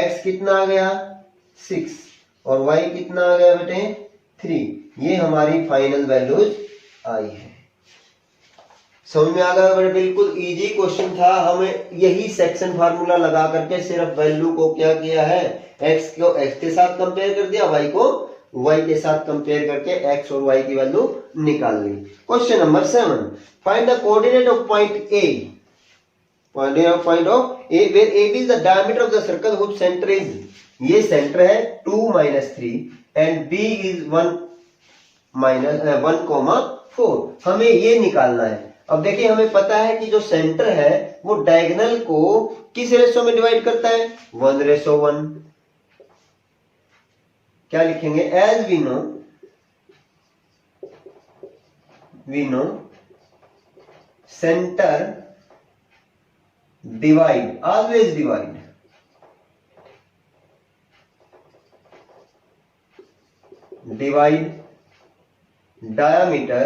x कितना आ गया 6 और y कितना आ गया बेटे 3, ये हमारी फाइनल वैल्यूज आई है। समझ में आ गया बेटे, बिल्कुल इजी क्वेश्चन था, हमें यही सेक्शन फार्मूला लगा करके सिर्फ वैल्यू को क्या किया है, x को x के साथ कंपेयर कर दिया, y को y के साथ कंपेयर करके x और y की वैल्यू निकाल ली। Question number 7, find the coordinate of point A, point of A where AB is the diameter of the circle whose center is, ये सेंटर है 2 - 3 and B is 1, 1,4, हमें ये निकालना है। अब देखिए हमें पता है कि जो सेंटर है वो डायगोनल को किस रेशो में डिवाइड करता है 1:1। क्या लिखेंगे, as we know centre divide, always divide diameter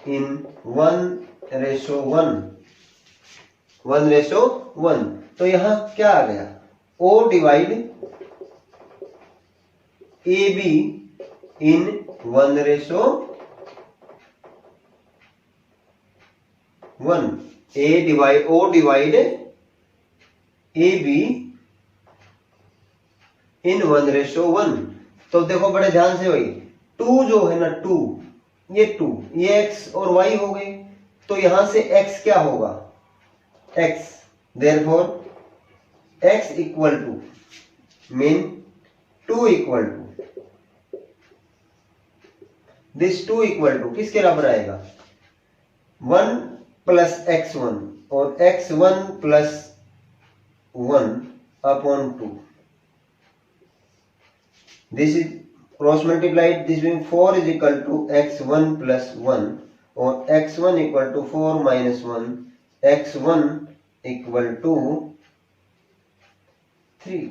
in 1:1। तो यहां क्या आ गया, O divide AB in 1:1 1, O divide AB in 1:1। तो देखो बड़े ध्यान से भाई, 2 जो है ना 2, ये x और y हो गए, तो यहां से x क्या होगा, x, therefore x equal to mean 2 equal to this 2 equal to किसके बराबर आएगा, 1 प्लस x1 और x1 plus 1 upon 2। This is cross multiplied, this mean 4 is equal to x1 plus 1 और x1 equal to 4 minus 1, x1 equal to 3।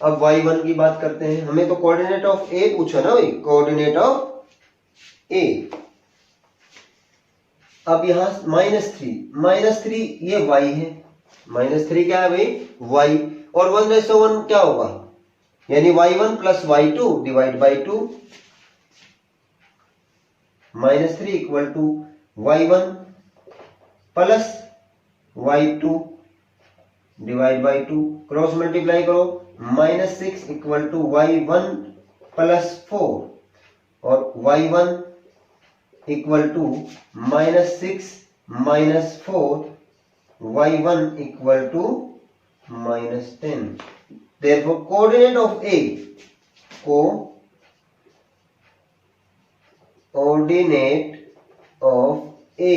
अब y1 की बात करते हैं, हमें तो कोऑर्डिनेट ऑफ a पूछा ना भाई, कोऑर्डिनेट ऑफ a। अब यहां -3 ये y है, -3 क्या है भाई, y, और 1:1 क्या होगा, यानी y1 plus y2 divide by 2, -3 equal to y1 plus y2 divide by 2, cross multiply करो, -6 इक्वल टू y1 प्लस 4 और y1 equal to -6 minus 4, y1 equal to -10। Therefore, coordinate of A, coordinate of A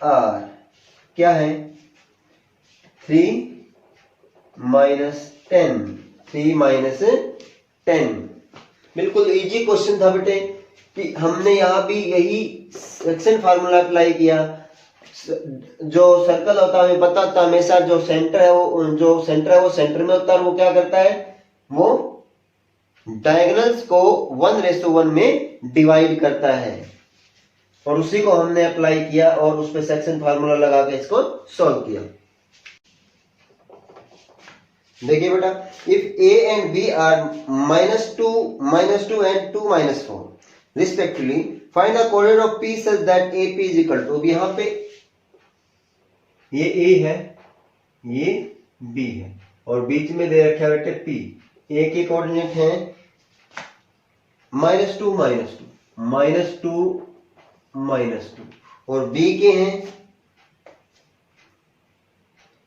are क्या है, 3 minus 10, 3 minus 10। बिल्कुल easy question था बेटे, कि हमने यहाँ भी यही सेक्शन फार्मूला अप्लाई किया। जो सर्कल होता है हमें पता था हमेशा जो सेंटर है वो सेंटर में होता है, वो क्या करता है, वो डायगोनल्स को 1:1 में डिवाइड करता है, और उसी को हमने अप्लाई किया और उस पे सेक्शन फार्मूला लगा के इसको सॉल्व किया। देखिए बेटा, if a and b are -2 and 2 -4 respectively, find the coordinate of p such that AP is equal to, यहाँ पे ये a है, ये b है, और बीच में दे रखा है बेटे p। a के कोऑर्डिनेट हैं -2 -2 और b के हैं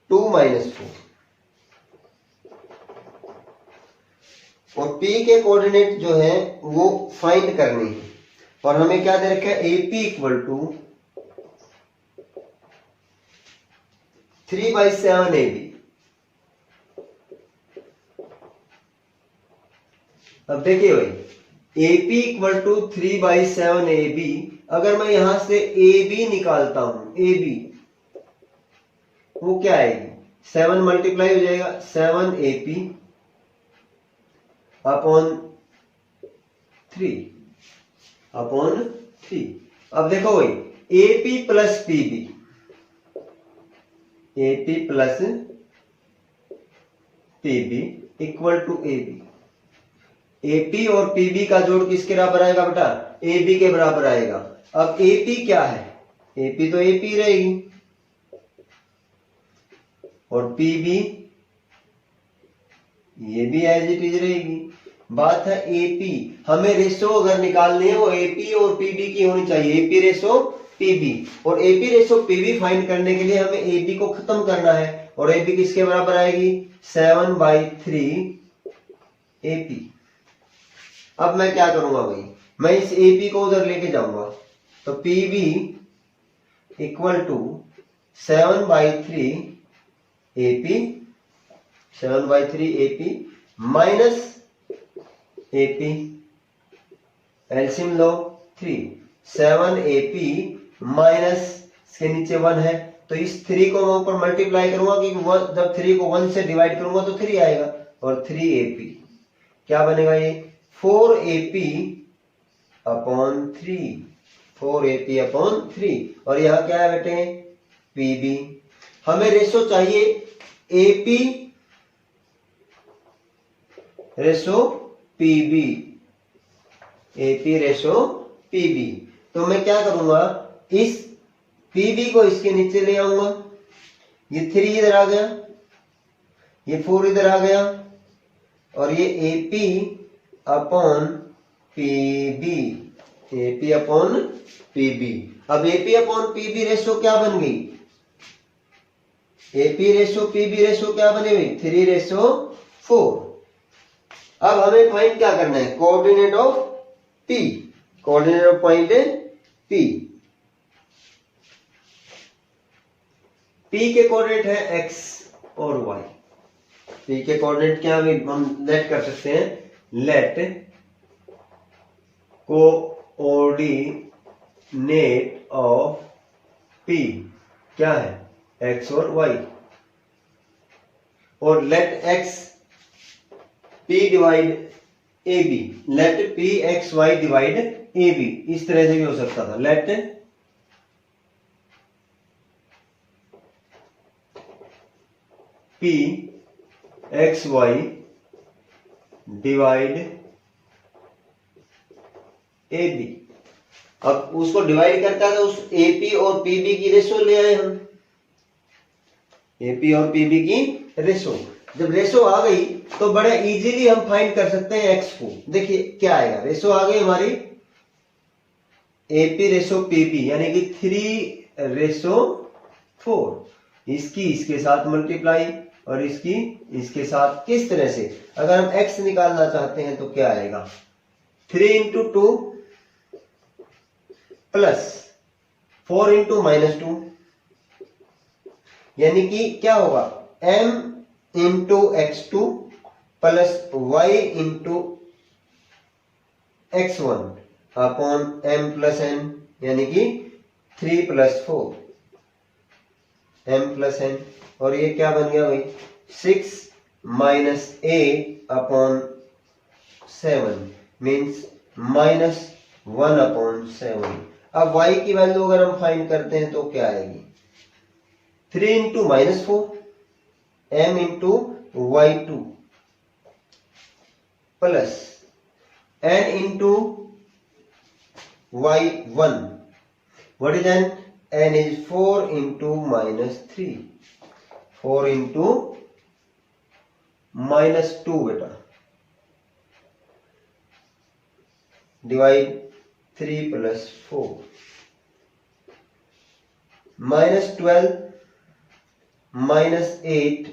2 -4, और p के कोऑर्डिनेट जो है वो फाइंड करने हैं, और हमें क्या दे रखा है, AP इक्वल टू 3/7 AB। अब देखिए भाई, AP इक्वल टू 3/7 AB, अगर मैं यहां से AB निकालता हूं, AB वो क्या आएगी, 7 मल्टीप्लाई हो जाएगा, 7 AP अपॉन 3। अब देखो भाई, AP plus PB, AP plus PB equal to AB। AP और PB का जोड़ किसके बराबर आएगा बेटा, AB के बराबर आएगा। अब AP क्या है, AP तो AP रहेगी, और PB ये भी एज इट इज रहेगी। बात है AP, हमें रेशो अगर निकालनी है वो AP और PB की होनी चाहिए, AP रेशो PB, और AP रेशो PB फाइंड करने के लिए हमें AB को खत्म करना है, और AB किसके बराबर आएगी, 7/3 AP। अब मैं क्या करूंगा भाई, मैं इस AP को उधर लेके जाऊंगा, तो PB equal to 7/3 AP, 7/3 AP minus AP, LCM लो 3, 7 AP माइनस इसके नीचे 1 है, तो इस 3 को मैं ऊपर मल्टीप्लाई करूंगा, क्योंकि जब 3 को 1 से डिवाइड करूंगा तो 3 आएगा, और 3 AP क्या बनेगा, ये 4 AP अपॉन 3, 4 AP अपॉन 3, और यहां क्या है बेटे, PB। हमें रेशो चाहिए AP ratio PB, AP ratio PB। तो मैं क्या करूंगा, इस पीबी को इसके नीचे ले आऊंगा, ये 3 इधर आ गया, ये 4 इधर आ गया, और ये AP upon PB, AP upon PB. अब एपी अपॉन पीबी रेशो क्या बन गई? एपी रेशो पीबी रेशो क्या बनी हुई? 3:4। अब हमें फाइंड क्या करना है? Coordinate of P, coordinate of point P. P के कोऑर्डिनेट है एक्स और वाई। पी के कोऑर्डिनेट क्या हम लेट कर सकते हैं? लेट कोऑर्डिनेट ऑफ पी क्या है? एक्स और वाई। और let X P divide A B, let P X Y divide A B, इस तरह से भी हो सकता था। Let P X Y divide A B. अब उसको डिवाइड करता है तो उस एपी और पीबी की रेशो ले आए हम, एपी और पीबी की रेशो। जब रेशो आ गई तो बड़े इजीली हम फाइंड कर सकते हैं एक्स को। देखिए क्या आएगा, रेशो आ गई हमारी एपी रेशो पीबी यानी कि 3:4, इसकी इसके साथ मल्टीप्लाई और इसकी इसके साथ। किस तरह से? अगर हम x निकालना चाहते हैं तो क्या आएगा? 3 × 2 प्लस 4 × -2, यानी कि क्या होगा? m × x2 plus y × x1 upon m plus n, यानी कि 3 + 4 m प्लस n। और ये क्या बन गया भाई? 6 - 8 अपॉन 7 मीन्स -1/7। अब y की वैल्यू अगर हम फाइंड करते हैं तो क्या आएगी? 3 × -4 m × y2 plus n × y1। What is n? n is 4 × -3, 4 × -2 बेटा, divide 3 + 4, -12 -8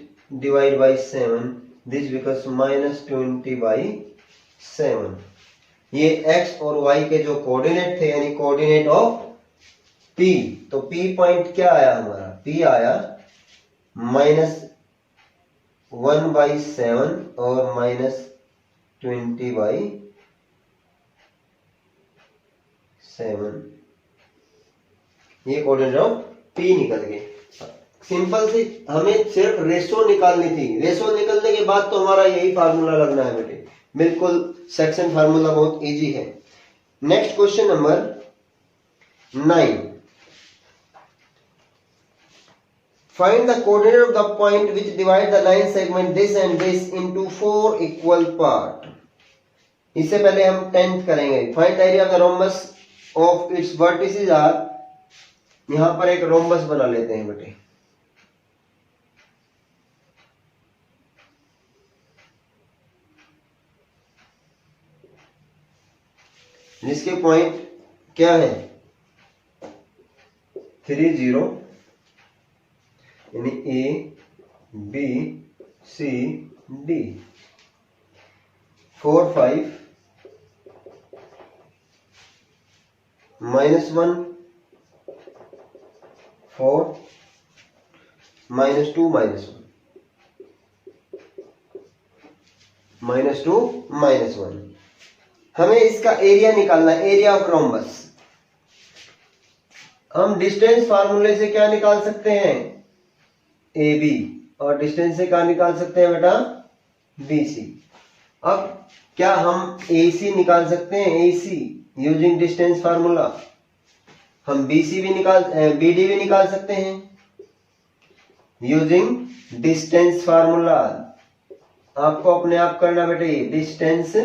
divide by 7, this becomes -20/7। ये x और y के जो कोऑर्डिनेट थे यानी कोऑर्डिनेट ऑफ P, तो P पॉइंट क्या आया हमारा? P आया -1/7 और -20/7। ये कोऑर्डिनेट ऑफ P निकल गए। सिंपल सी हमें सिर्फ रेशो निकालनी थी। रेशो निकलने के बाद तो हमारा यही फार्मूला लगना है बेटे, बिल्कुल सेक्शन फार्मूला बहुत इजी है। Next question number 9, find the coordinate of the point which divide the line segment this and this into 4 equal part. इससे पहले हम 10th करेंगे। Find the area of the rhombus of its vertices are. यहां पर एक rhombus बना लेते हैं बेटे, जिसके पॉइंट क्या है? 3, 0 यानी A, B, C, D, 4, 5 -1 4 -2 -1 -2 -1। हमें इसका एरिया निकालना है, एरिया ऑफ रोम्बस। हम डिस्टेंस फार्मूले से क्या निकाल सकते हैं? AB, और डिस्टेंस से क्या निकाल सकते हैं बेटा? BC। अब क्या हम AC निकाल सकते हैं? AC using distance formula. हम BD भी निकाल सकते हैं यूजिंग डिस्टेंस फार्मूला। आपको अपने आप करना बेटे डिस्टेंस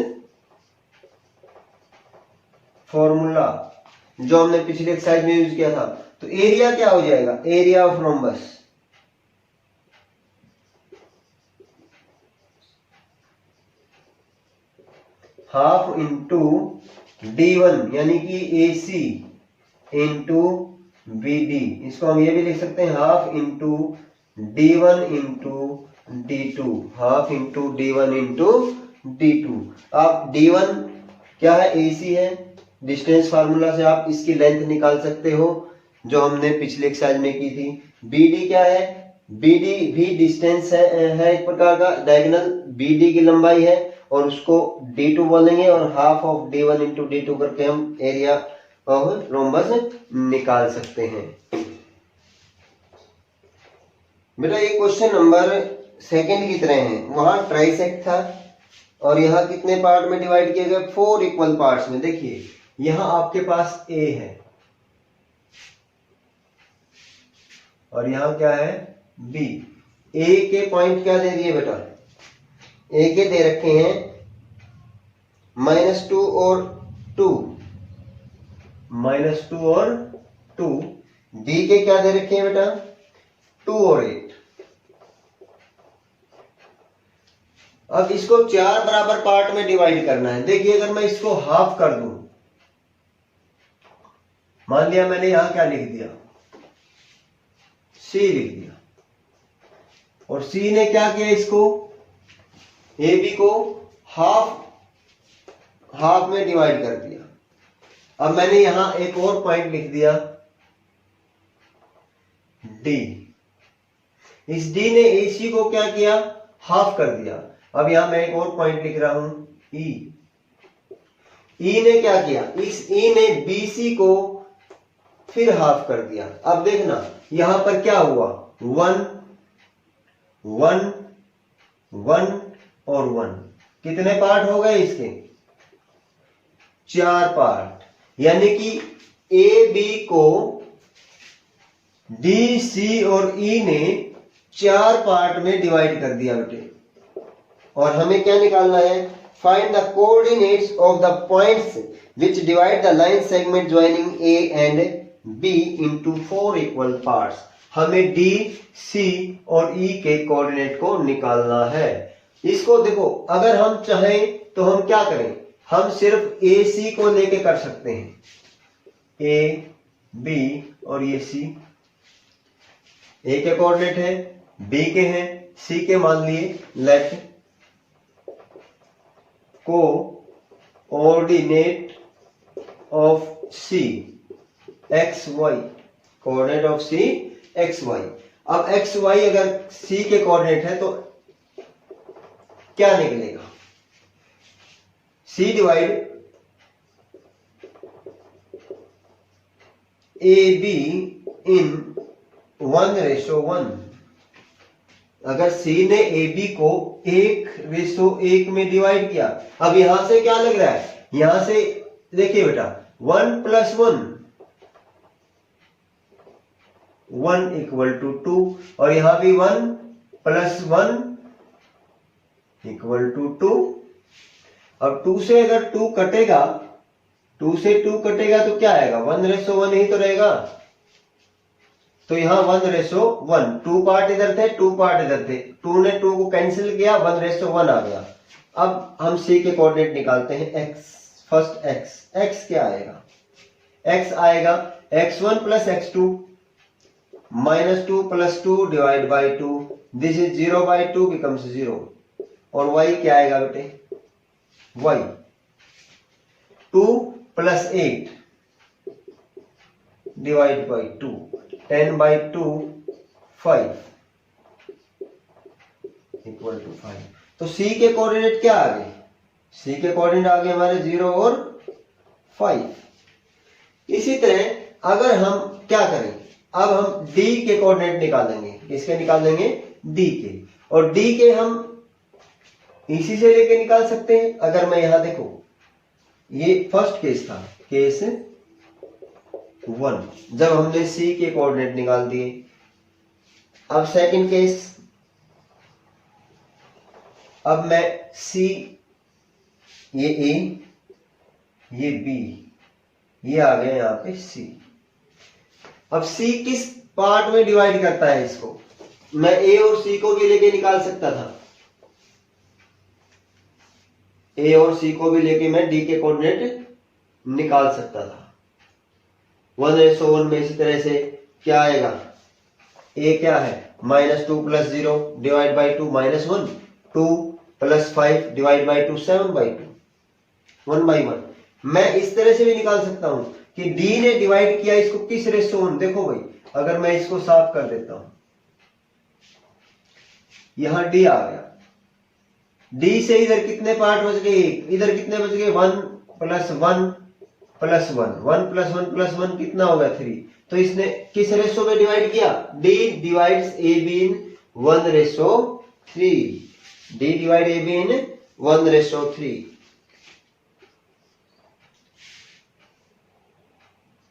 फॉर्मूला, जो हमने पिछली एक्सरसाइज में यूज किया था। तो एरिया क्या हो जाएगा, area of rhombus half into D1 यानी कि AC इंटू BD, इसको हम ये भी लिख सकते हैं half into D1 into D2, half into D1 into D2। आप D1 क्या है, AC है, डिस्टेंस फार्मूला से आप इसकी लेंथ निकाल सकते हो जो हमने पिछले एक्सरसाइज में की थी। BD क्या है, BD भी डिस्टेंस है एक प्रकार का, डायगोनल BD की लंबाई है और उसको D2 बोलेंगे और half of D1 into D2 करके हम एरिया ऑफ रोम्बस निकाल सकते हैं। बेटा ये क्वेश्चन नंबर 2 की तरह है, वहां ट्राइसेक्ट था और यहाँ कितने पार्ट में डिवाइड किए गए, 4 इक्वल पार्ट्स में। देखिए यहाँ आपके पास A है और यहाँ क्या है B। A के पॉइंट क्या दे दिए बेटा, A के दे रखे हैं -2 और 2, -2 और 2। B के क्या दे रखे हैं बेटा, 2 और 8। अब इसको 4 बराबर पार्ट में डिवाइड करना है। देखिए अगर मैं इसको हाफ कर दूं, मान लिया मैंने यहां क्या लिख दिया, C लिख दिया और C ने क्या किया, इसको AB को हाफ में डिवाइड कर दिया। अब मैंने यहां एक और पॉइंट लिख दिया D, इस D ने AC को क्या किया, हाफ कर दिया। अब यहां मैं एक और पॉइंट लिख रहा हूं E ने क्या किया, इस E ने BC को फिर हाफ कर दिया। अब देखना यहां पर क्या हुआ, 1 1 1 और 1, कितने पार्ट हो गए इसके, 4 पार्ट। यानी कि AB को D, C और E ने 4 पार्ट में डिवाइड कर दिया बेटे। और हमें क्या निकालना है, find the coordinates of the points which divide the line segment joining A and B into 4 equal parts. हमें D, C और E के कोऑर्डिनेट को निकालना है। इसको देखो अगर हम चाहें तो हम क्या करें, हम सिर्फ AC को लेके कर सकते हैं, A, B और ये C। A के कोऑर्डिनेट है, B के हैं, C के मान लिए। Let coordinate of C XY, coordinate of C XY। अब XY अगर C के कोऑर्डिनेट है तो क्या निकलेगा, C डिवाइड AB इन 1:1। अगर C ने AB को 1:1 में डिवाइड किया, अब यहां से क्या लग रहा है, यहां से देखिए बेटा 1 + 1 इक्वल टू 2 और यहां भी 1 + 1 इक्वल टू 2। अब 2 से अगर 2 कटेगा, 2 से 2 कटेगा तो क्या आएगा, 1:1 ही तो रहेगा। तो यहां 1:1, 2 पार्ट इधर थे, 2 पार्ट इधर थे, 2 ने 2 को कैंसिल किया, 1:1 आ गया। अब हम C के कोऑर्डिनेट निकालते हैं, x, फर्स्ट x क्या आएगा, x आएगा x1 + x2 -2 + 2 divide by 2, this is 0/2 becomes 0। और y क्या आएगा बेटे, y 2 + 8 divide by 2, 10/2 5 equal to 5। तो C के कोऑर्डिनेट क्या आ गए, C के कोऑर्डिनेट आ गए हमारे 0 और 5। इसी तरह अगर हम क्या करें, अब हम D के कोऑर्डिनेट निकालेंगे, किसके निकालेंगे, D के। और D के हम इसी से लेके निकाल सकते हैं। अगर मैं यहां देखो, ये फर्स्ट केस था, केस 1, जब हमने C के कोऑर्डिनेट निकाल दिए। अब सेकंड केस, अब मैं C, ये A, ये B, ये आ गया यहां पे C। अब सी किस पार्ट में डिवाइड करता है इसको, मैं ए और सी को भी लेके निकाल सकता था, ए और सी को भी लेके मैं डी के कोऑर्डिनेट निकाल सकता था। 1:1 में इसी तरह से क्या आएगा, ए क्या है -2 + 0 डिवाइड बाई 2 -1, 2 + 5 डिवाइड बाई 2 7/2, 1/1। मैं इस तरह से भी निकाल सकता हूं कि डी ने डिवाइड किया इसको किस रेशो में। देखो भाई अगर मैं इसको साफ कर देता हूं, यहां डी आ गया, डी से इधर कितने पार्ट बच गए, इधर कितने बच गए 1 + 1 + 1, 1 + 1 + 1 कितना होगा 3। तो इसने किस रेशो में डिवाइड किया, D divides A B in 1:3, D divide A B in 1:3,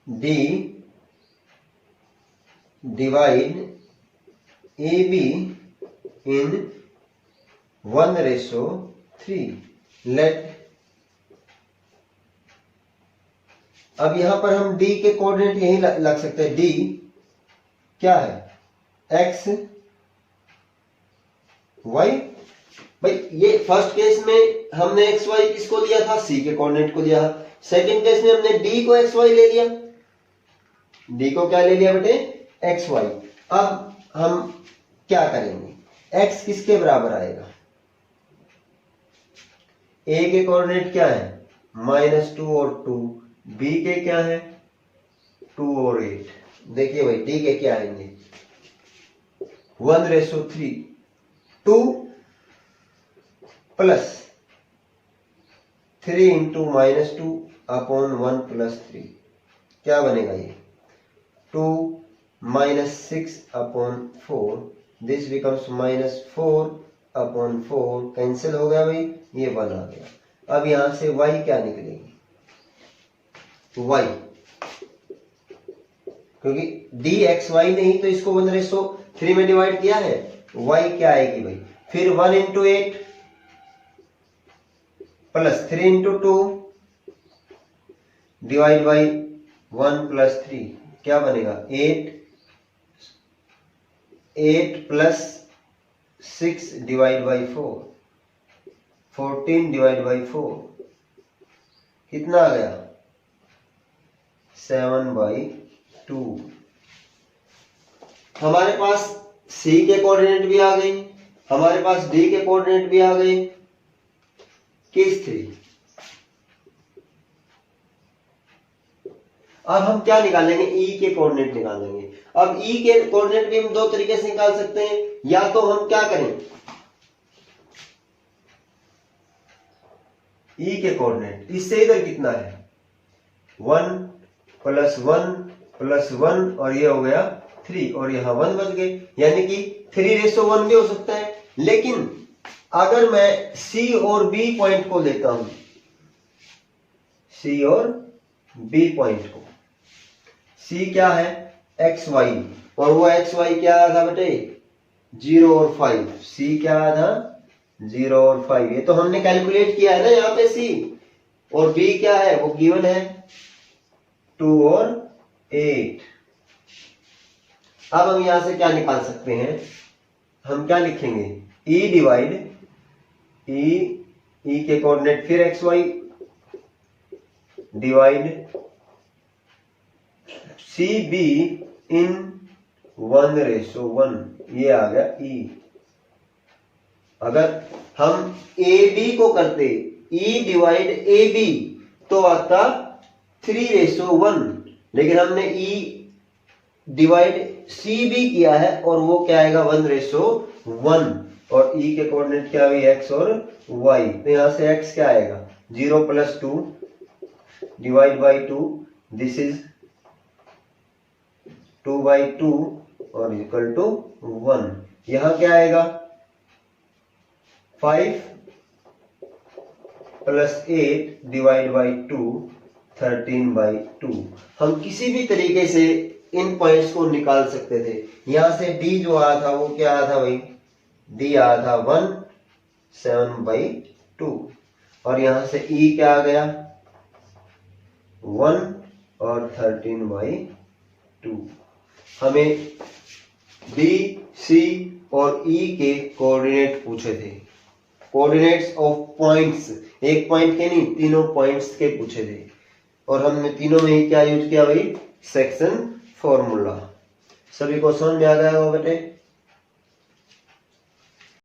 D divide A B in 1:3। Let, अब यहां पर हम डी के कोऑर्डिनेट यही लग सकते हैं, डी क्या है एक्स वाई। भाई ये फर्स्ट केस में हमने एक्स वाई किसको दिया था, सी के कोऑर्डिनेट को दिया। सेकंड केस में हमने डी को एक्स वाई ले लिया, डी को क्या ले लिया बेटे, एक्स वाई। अब हम क्या करेंगे, एक्स किसके बराबर आएगा, ए के कोऑर्डिनेट क्या है -2 और 2, बी के क्या है 2 और 8। देखिए भाई डी के क्या आएंगे 1:3, 2 + 3 × -2 अपॉन 1 + 3, क्या बनेगा ये 2 - 6 upon 4, this becomes -4 upon 4, cancel हो गया भाई, ये 1 आ गया। अब यहां से y क्या निकलेगी, y, क्योंकि डी एक्स वाई नहीं तो इसको 1:3 में डिवाइड किया है, y क्या आएगी भाई, फिर 1 × 8 + 3 × 2 डिवाइड बाई 1 + 3, क्या बनेगा 8 + 6 डिवाइड बाई 4, 14 डिवाइड बाई 4, कितना आ गया 7/2। हमारे पास सी के कोऑर्डिनेट भी आ गए, हमारे पास डी के कोऑर्डिनेट भी आ गए, केस 3। अब हम क्या निकालेंगे, ई के कोऑर्डिनेट निकालेंगे। अब ई के कोऑर्डिनेट भी हम दो तरीके से निकाल सकते हैं, या तो हम क्या करें, ई के कोऑर्डिनेट इससे इधर कितना है 1 + 1 + 1 और ये हो गया 3 और यहां 1 बच गए, यानी कि 3:1 भी हो सकता है। लेकिन अगर मैं सी और बी पॉइंट को लेता हूं, सी और बी पॉइंट को, सी क्या है एक्स वाई, और वो एक्स वाई क्या आया था बेटे 0 और 5, सी क्या आया था 0 और 5, ये तो हमने कैलकुलेट किया है ना यहाँ पे सी, और बी क्या है वो गिवन है 2 और 8। अब हम यहां से क्या निकाल सकते हैं, हम क्या लिखेंगे ई डिवाइड ई के कोऑर्डिनेट फिर X Y divide C B in 1:1, ये आ गया ई। अगर हम ए बी को करते ई डिवाइड ए बी तो आता 3:1, लेकिन हमने ई डिवाइड सी बी किया है और वो क्या आएगा 1:1, और ई के कोऑर्डिनेट क्या हुई एक्स और वाई, तो यहां से एक्स क्या आएगा 0 + 2 डिवाइड बाई 2, दिस इज 2/2 और इक्वल टू 1। यहां क्या आएगा 5 + 8 डिवाइड बाई 2 13/2। हम किसी भी तरीके से इन पॉइंट्स को निकाल सकते थे। यहां से डी जो आया था वो क्या आया था भाई, डी आया था 7/2, और यहां से ई क्या आ गया 1 और 13/2। हमें बी, सी और ई के कोऑर्डिनेट पूछे थे, कोऑर्डिनेट्स ऑफ पॉइंट्स, एक पॉइंट के नहीं तीनों पॉइंट्स के पूछे थे, और हमने तीनों में ही क्या यूज किया भाई, सेक्शन फॉर्मूला। सभी को समझ में आ गया होगा बेटे।